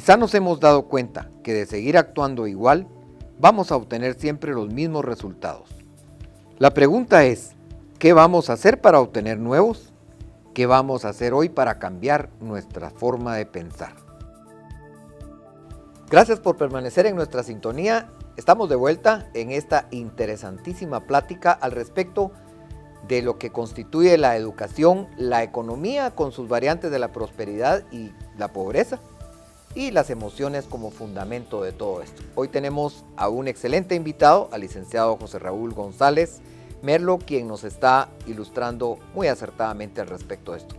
Quizá nos hemos dado cuenta que de seguir actuando igual, vamos a obtener siempre los mismos resultados. La pregunta es, ¿qué vamos a hacer para obtener nuevos? ¿Qué vamos a hacer hoy para cambiar nuestra forma de pensar? Gracias por permanecer en nuestra sintonía. Estamos de vuelta en esta interesantísima plática al respecto de lo que constituye la educación, la economía con sus variantes de la prosperidad y la pobreza, y las emociones como fundamento de todo esto. Hoy tenemos a un excelente invitado, al licenciado José Raúl González Merlo, quien nos está ilustrando muy acertadamente al respecto de esto.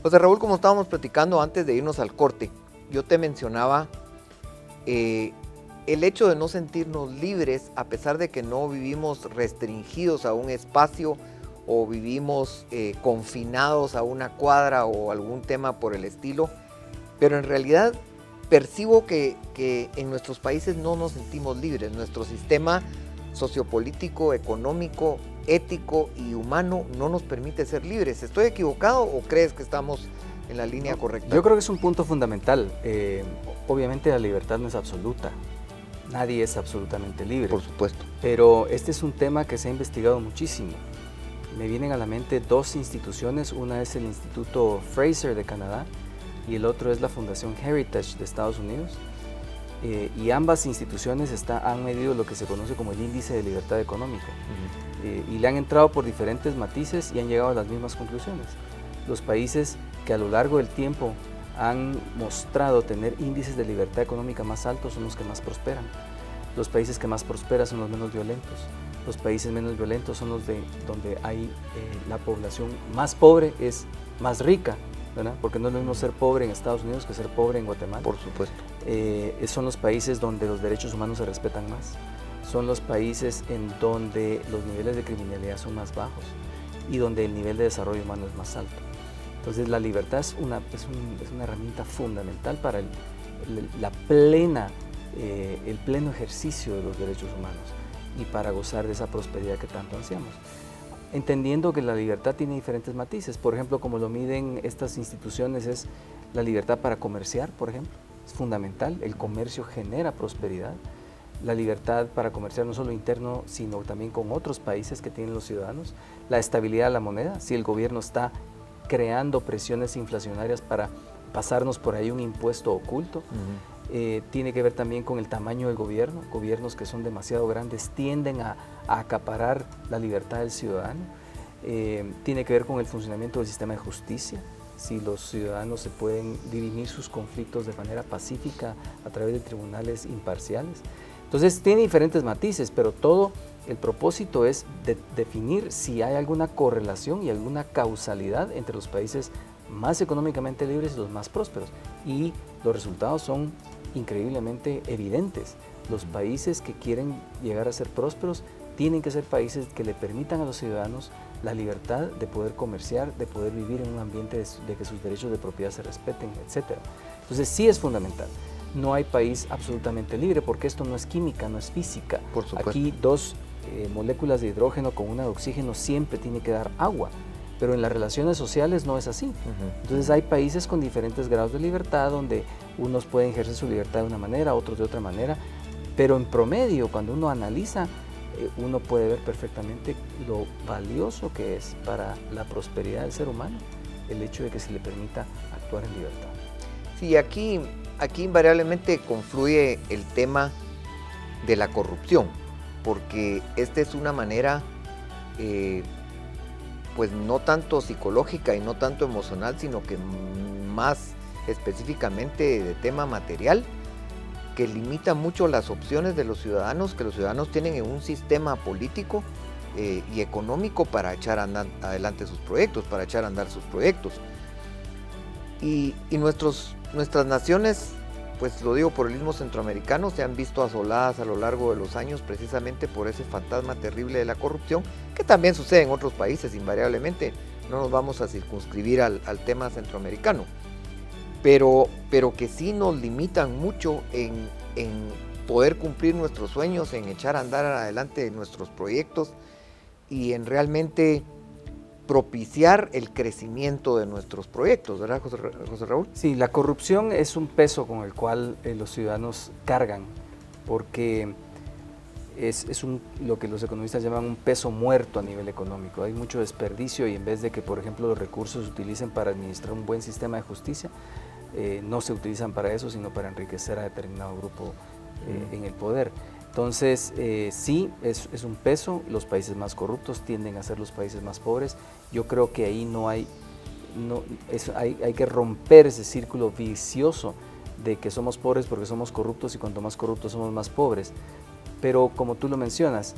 José Raúl, como estábamos platicando antes de irnos al corte, yo te mencionaba el hecho de no sentirnos libres a pesar de que no vivimos restringidos a un espacio o vivimos confinados a una cuadra o algún tema por el estilo, pero en realidad percibo que en nuestros países no nos sentimos libres. Nuestro sistema sociopolítico, económico, ético y humano no nos permite ser libres. ¿Estoy equivocado o crees que estamos en la línea correcta? Yo creo que es un punto fundamental. Obviamente la libertad no es absoluta. Nadie es absolutamente libre. Por supuesto. Pero este es un tema que se ha investigado muchísimo. Me vienen a la mente dos instituciones. Una es el Instituto Fraser de Canadá y el otro es la Fundación Heritage de Estados Unidos. Y ambas instituciones han medido lo que se conoce como el índice de libertad económica. Y le han entrado por diferentes matices y han llegado a las mismas conclusiones. Los países que a lo largo del tiempo han mostrado tener índices de libertad económica más altos son los que más prosperan. Los países que más prosperan son los menos violentos. Los países menos violentos son los donde hay la población más pobre es más rica, ¿verdad? Porque no es lo mismo ser pobre en Estados Unidos que ser pobre en Guatemala. Por supuesto. Son los países donde los derechos humanos se respetan más. Son los países en donde los niveles de criminalidad son más bajos y donde el nivel de desarrollo humano es más alto. Entonces la libertad es una herramienta fundamental para el pleno ejercicio de los derechos humanos y para gozar de esa prosperidad que tanto ansiamos. Entendiendo que la libertad tiene diferentes matices, por ejemplo, como lo miden estas instituciones, es la libertad para comerciar, por ejemplo, es fundamental, el comercio genera prosperidad. La libertad para comerciar no solo interno, sino también con otros países que tienen los ciudadanos. La estabilidad de la moneda, si el gobierno está creando presiones inflacionarias para pasarnos por ahí un impuesto oculto. Tiene que ver también con el tamaño del gobierno. Gobiernos que son demasiado grandes tienden a acaparar la libertad del ciudadano. Tiene que ver con el funcionamiento del sistema de justicia. Si los ciudadanos se pueden dirimir sus conflictos de manera pacífica a través de tribunales imparciales. Entonces tiene diferentes matices, pero todo el propósito es definir si hay alguna correlación y alguna causalidad entre los países más económicamente libres y los más prósperos. Y los resultados son increíblemente evidentes. Los países que quieren llegar a ser prósperos tienen que ser países que le permitan a los ciudadanos la libertad de poder comerciar, de poder vivir en un ambiente de que sus derechos de propiedad se respeten, etc. Entonces sí es fundamental. No hay país absolutamente libre porque esto no es química, no es física. Por supuesto. Aquí dos moléculas de hidrógeno con una de oxígeno siempre tiene que dar agua, pero en las relaciones sociales no es así. Entonces hay países con diferentes grados de libertad donde unos pueden ejercer su libertad de una manera, otros de otra manera, pero en promedio cuando uno analiza, uno puede ver perfectamente lo valioso que es para la prosperidad del ser humano el hecho de que se le permita actuar en libertad. Sí, aquí invariablemente confluye el tema de la corrupción, porque esta es una manera, pues no tanto psicológica y no tanto emocional, sino que más específicamente de tema material, que limita mucho las opciones de los ciudadanos, que los ciudadanos tienen en un sistema político y económico para echar adelante sus proyectos, para echar a andar sus proyectos. Y nuestras naciones, pues lo digo por el Istmo Centroamericano, se han visto asoladas a lo largo de los años precisamente por ese fantasma terrible de la corrupción, que también sucede en otros países invariablemente. No nos vamos a circunscribir al tema centroamericano, pero que sí nos limitan mucho en poder cumplir nuestros sueños, en echar a andar adelante nuestros proyectos y en realmente propiciar el crecimiento de nuestros proyectos, ¿verdad, José Raúl? Sí, la corrupción es un peso con el cual los ciudadanos cargan, porque es lo que los economistas llaman un peso muerto a nivel económico. Hay mucho desperdicio y en vez de que, por ejemplo, los recursos se utilicen para administrar un buen sistema de justicia, no se utilizan para eso, sino para enriquecer a determinado grupo en el poder. Entonces, sí, es un peso. Los países más corruptos tienden a ser los países más pobres. Yo creo que ahí hay que romper ese círculo vicioso de que somos pobres porque somos corruptos y cuanto más corruptos somos más pobres. Pero como tú lo mencionas,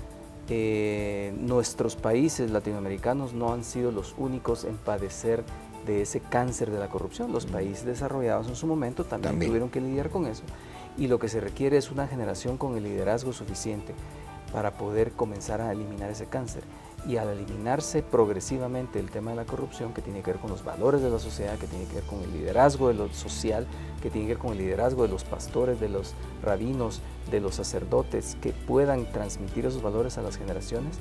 nuestros países latinoamericanos no han sido los únicos en padecer de ese cáncer de la corrupción. Los países desarrollados en su momento también tuvieron que lidiar con eso. Y lo que se requiere es una generación con el liderazgo suficiente para poder comenzar a eliminar ese cáncer. Y al eliminarse progresivamente el tema de la corrupción, que tiene que ver con los valores de la sociedad, que tiene que ver con el liderazgo de lo social, que tiene que ver con el liderazgo de los pastores, de los rabinos, de los sacerdotes, que puedan transmitir esos valores a las generaciones,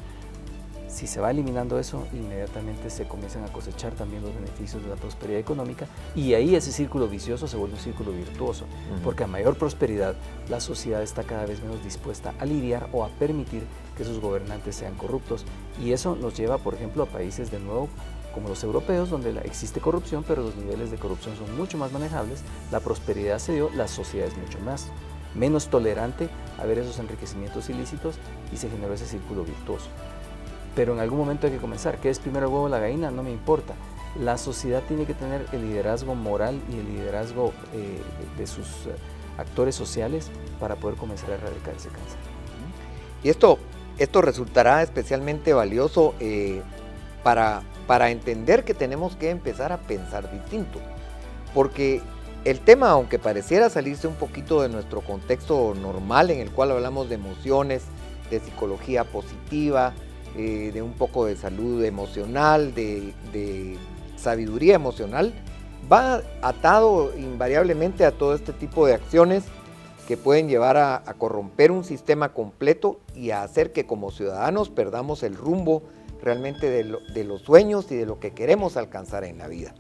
si se va eliminando eso, inmediatamente se comienzan a cosechar también los beneficios de la prosperidad económica y ahí ese círculo vicioso se vuelve un círculo virtuoso, porque a mayor prosperidad la sociedad está cada vez menos dispuesta a lidiar o a permitir que sus gobernantes sean corruptos y eso nos lleva, por ejemplo, a países de nuevo como los europeos, donde existe corrupción, pero los niveles de corrupción son mucho más manejables, la prosperidad se dio, la sociedad es mucho menos tolerante a ver esos enriquecimientos ilícitos y se generó ese círculo virtuoso. Pero en algún momento hay que comenzar. ¿Qué es primero el huevo o la gallina? No me importa. La sociedad tiene que tener el liderazgo moral y el liderazgo de sus actores sociales para poder comenzar a erradicar ese cáncer. Y esto resultará especialmente valioso para entender que tenemos que empezar a pensar distinto. Porque el tema, aunque pareciera salirse un poquito de nuestro contexto normal en el cual hablamos de emociones, de psicología positiva, de un poco de salud emocional, de sabiduría emocional, va atado invariablemente a todo este tipo de acciones que pueden llevar a corromper un sistema completo y a hacer que como ciudadanos perdamos el rumbo realmente de los sueños y de lo que queremos alcanzar en la vida.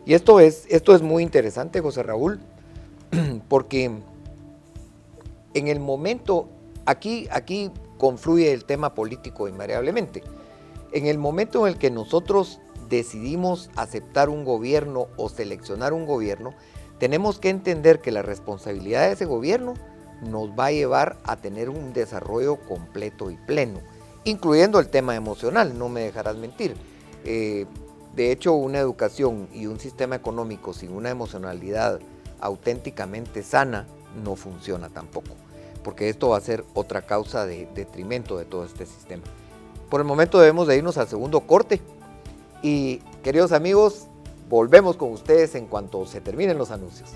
Y esto es muy interesante, José Raúl, porque en el momento, aquí confluye el tema político invariablemente. En el momento en el que nosotros decidimos aceptar un gobierno o seleccionar un gobierno, tenemos que entender que la responsabilidad de ese gobierno nos va a llevar a tener un desarrollo completo y pleno, incluyendo el tema emocional, no me dejarás mentir. De hecho, una educación y un sistema económico sin una emocionalidad auténticamente sana no funciona tampoco, porque esto va a ser otra causa de detrimento de todo este sistema. Por el momento debemos de irnos al segundo corte y, queridos amigos, volvemos con ustedes en cuanto se terminen los anuncios.